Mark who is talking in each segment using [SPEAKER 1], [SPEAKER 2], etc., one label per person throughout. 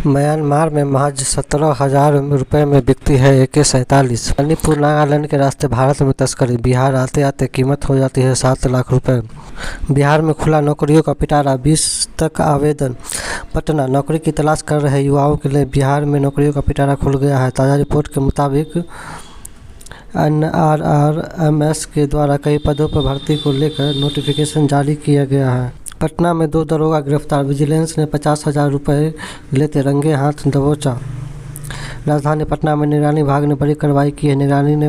[SPEAKER 1] Myanmar में महज 17,000 रुपये में बिकती है AK-47। मणिपुर नागालैंड के रास्ते भारत में तस्करी। बिहार आते आते कीमत हो जाती है 7 लाख रुपए। बिहार में खुला नौकरियों का पिटारा, 20 तक आवेदन। पटना, नौकरी की तलाश कर रहे युवाओं के लिए बिहार में नौकरियों का पिटारा खुल गया है। ताज़ा रिपोर्ट के मुताबिक NRRMS के द्वारा कई पदों पर भर्ती को लेकर नोटिफिकेशन जारी किया गया है। पटना में 2 दरोगा गिरफ्तार। विजिलेंस ने 50,000 रुपये लेते रंगे हाथ दबोचा। राजधानी पटना में निगरानी विभाग ने बड़ी कार्रवाई की है। निगरानी ने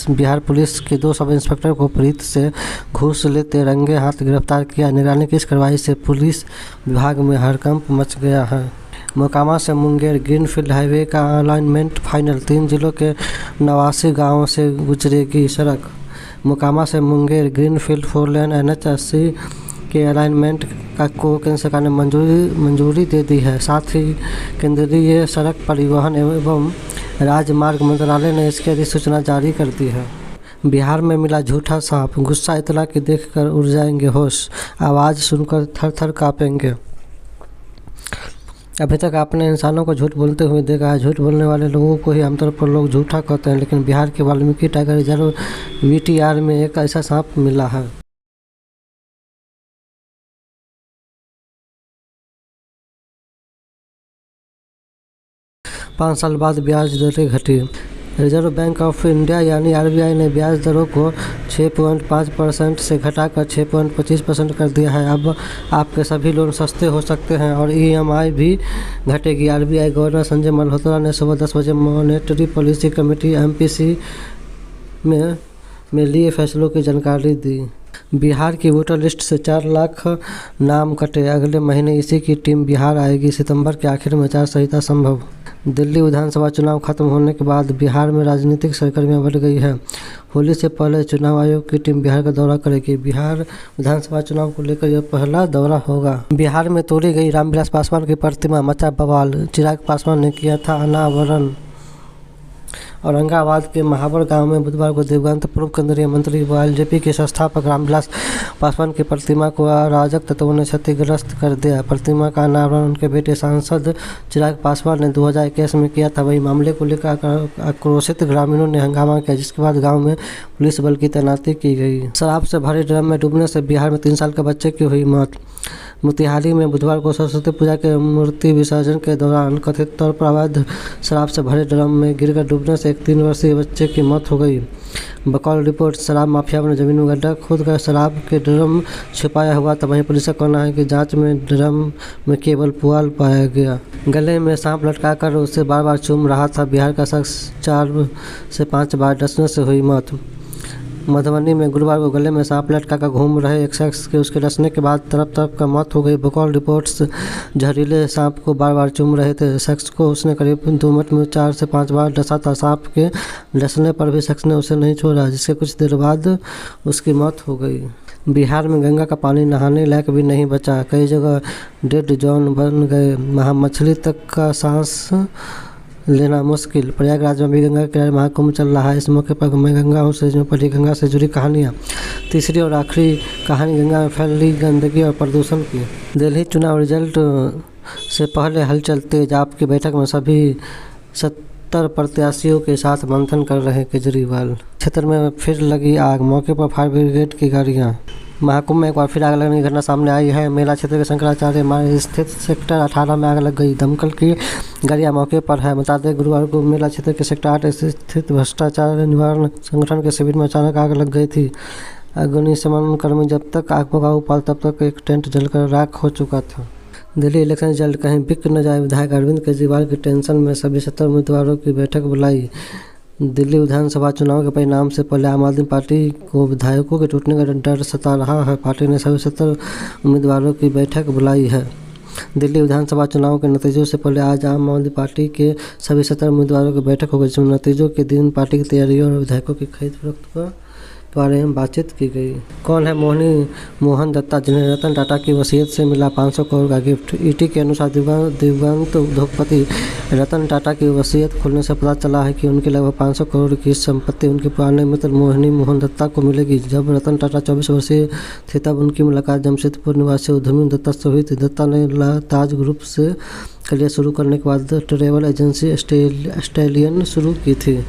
[SPEAKER 1] बिहार पुलिस के 2 सब इंस्पेक्टर को प्रीत से घूस लेते रंगे हाथ गिरफ्तार किया। निगरानी की इस कार्रवाई से पुलिस विभाग में हड़कंप मच गया है। मोकामा से मुंगेर ग्रीनफील्ड हाईवे का अलाइनमेंट फाइनल। 3 जिलों के 89 गाँवों से गुजरेगी सड़क। मोकामा से मुंगेर ग्रीनफील्ड 4 लेन NH-80 के अलाइनमेंट को केंद्र सरकार ने मंजूरी दे दी है। साथ ही केंद्रीय सड़क परिवहन एवं राजमार्ग मंत्रालय ने इसकी अधिसूचना जारी कर दी है। बिहार में मिला झूठा सांप। गुस्सा इतला की देखकर उड़ जाएंगे होश, आवाज़ सुनकर थर थर काँपेंगे। अभी तक आपने इंसानों को झूठ बोलते हुए देखा है। झूठ बोलने वाले लोगों को ही आमतौर पर लोग झूठा कहते हैं, लेकिन बिहार के वाल्मीकि टाइगर रिजर्व VTR में एक ऐसा सांप मिला है। 5 साल बाद ब्याज दरें घटी। रिजर्व बैंक ऑफ इंडिया यानी RBI ने ब्याज दरों को 6.5% से घटाकर 6.25% कर दिया है। अब आपके सभी लोन सस्ते हो सकते हैं और EMI भी घटेगी। RBI गवर्नर संजय मल्होत्रा ने सुबह 10 बजे मॉनेटरी पॉलिसी कमेटी MPC में लिए फैसलों की जानकारी दी। बिहार की वोटर लिस्ट से 4 लाख नाम कटे। अगले महीने इसी की टीम बिहार आएगी। सितंबर के आखिर में आचार संहिता संभव। दिल्ली विधानसभा चुनाव खत्म होने के बाद बिहार में राजनीतिक सरगर्मियां बढ़ गई है। होली से पहले चुनाव आयोग की टीम बिहार का दौरा करेगी। बिहार विधानसभा चुनाव को लेकर यह पहला दौरा होगा। बिहार में तोड़ी गई रामविलास पासवान की प्रतिमा, मचा बवाल। चिराग पासवान ने किया था अनावरण। औरंगाबाद के महावर गांव में बुधवार को दिवंगत पूर्व केंद्रीय मंत्री व LJP के संस्थापक रामविलास पासवान की प्रतिमा को अराजक तत्वों ने क्षतिग्रस्त कर दिया। प्रतिमा का अनावरण उनके बेटे सांसद चिराग पासवान ने 2021 में किया था। वही मामले को लेकर आक्रोशित ग्रामीणों ने हंगामा किया, जिसके बाद गाँव में पुलिस बल की तैनाती की गई। शराब से भरे ड्रम में डूबने से बिहार में 3 साल के बच्चे की हुई मौत। मोतिहारी में बुधवार को सरस्वती पूजा के मूर्ति विसर्जन के दौरान कथित तौर पर अवैध शराब से भरे ड्रम में गिरकर डूबने से एक 3 वर्षीय बच्चे की मौत हो गई। बकौल रिपोर्ट, शराब माफिया ने जमीन में गड्ढा खोदकर शराब के ड्रम छिपाया हुआ था। वहीं पुलिस का कहना है कि जांच में ड्रम में केवल पुआल पाया गया। गले में सांप लटकाकर उसे बार बार चूम रहा था। बिहार का शख्स 4 से 5 बार डसने से हुई मौत। मधुबनी में गुरुवार को गले में सांप लटकाकर घूम रहे एक शख्स के उसके डसने के बाद तरफ का मौत हो गई। बकौल रिपोर्ट्स, जहरीले सांप को बार बार चूम रहे थे शख्स को उसने करीब 2 मिनट में 4 से 5 बार डसा था। सांप के डसने पर भी शख्स ने उसे नहीं छोड़ा, जिससे कुछ देर बाद उसकी मौत हो गई। बिहार में गंगा का पानी नहाने लायक भी नहीं बचा। कई जगह डेड जोन बन गए। वहाँ मछली तक का सांस लेना मुश्किल। प्रयागराज में भी गंगा के किनारे महाकुंभ चल रहा है। इस मौके पर मैं गंगा हूँ से पढ़ी गंगा से जुड़ी कहानियाँ। तीसरी और आखिरी कहानी गंगा में फैली गंदगी और प्रदूषण की। दिल्ली चुनाव रिजल्ट से पहले हलचल तेज। आपकी बैठक में सभी 70 प्रत्याशियों के साथ मंथन कर रहे केजरीवाल। क्षेत्र में फिर लगी आग। मौके पर फायर ब्रिगेड की गाड़ियाँ। महाकुंभ में एक बार फिर आग लगने की घटना सामने आई है। मेला क्षेत्र के शंकराचार्य मार्ग स्थित सेक्टर 18 में आग लग गई। दमकल की गाड़ियां मौके पर है। बता दें, गुरुवार को मेला क्षेत्र के सेक्टर 8 स्थित भ्रष्टाचार निवारण संगठन के शिविर में अचानक आग लग गई थी। अग्निशमन कर्मी जब तक आग पर काबू पाए तब तक एक टेंट जलकर राख हो चुका था। दिल्ली इलेक्शन जल्द, कहीं बिक न जाए। विधायक अरविंद केजरीवाल की टेंशन में सभी 70 उम्मीदवारों की बैठक बुलाई। दिल्ली विधानसभा चुनाव के परिणाम से पहले आम आदमी पार्टी को विधायकों के टूटने का डर सता रहा है। पार्टी ने सभी 70 उम्मीदवारों की बैठक बुलाई है। दिल्ली विधानसभा चुनाव के नतीजों से पहले आज आम आदमी पार्टी के सभी 70 उम्मीदवारों की बैठक होगी, जिसमें नतीजों के दिन पार्टी की तैयारियों और विधायकों की खरीद फरोख्त पर के बारे में बातचीत की गई। कौन है मोहन दत्ता, जिन्हें रतन टाटा की वसीयत से मिला 500 करोड़ का गिफ्ट? ईटी के अनुसार दिवंगत उद्योगपति रतन टाटा की वसीयत खोलने से पता चला है कि उनकी लगभग 500 करोड़ की संपत्ति उनके पुराने मित्र मोहन दत्ता को मिलेगी। जब रतन टाटा 24 वर्षीय थे तब उनकी मुलाकात जमशेदपुर निवासी उद्यमी दत्ता से हुई थी। दत्ता ने ताज ग्रुप से करियर शुरू करने के बाद ट्रैवल एजेंसी स्टैलियन शुरू की थी।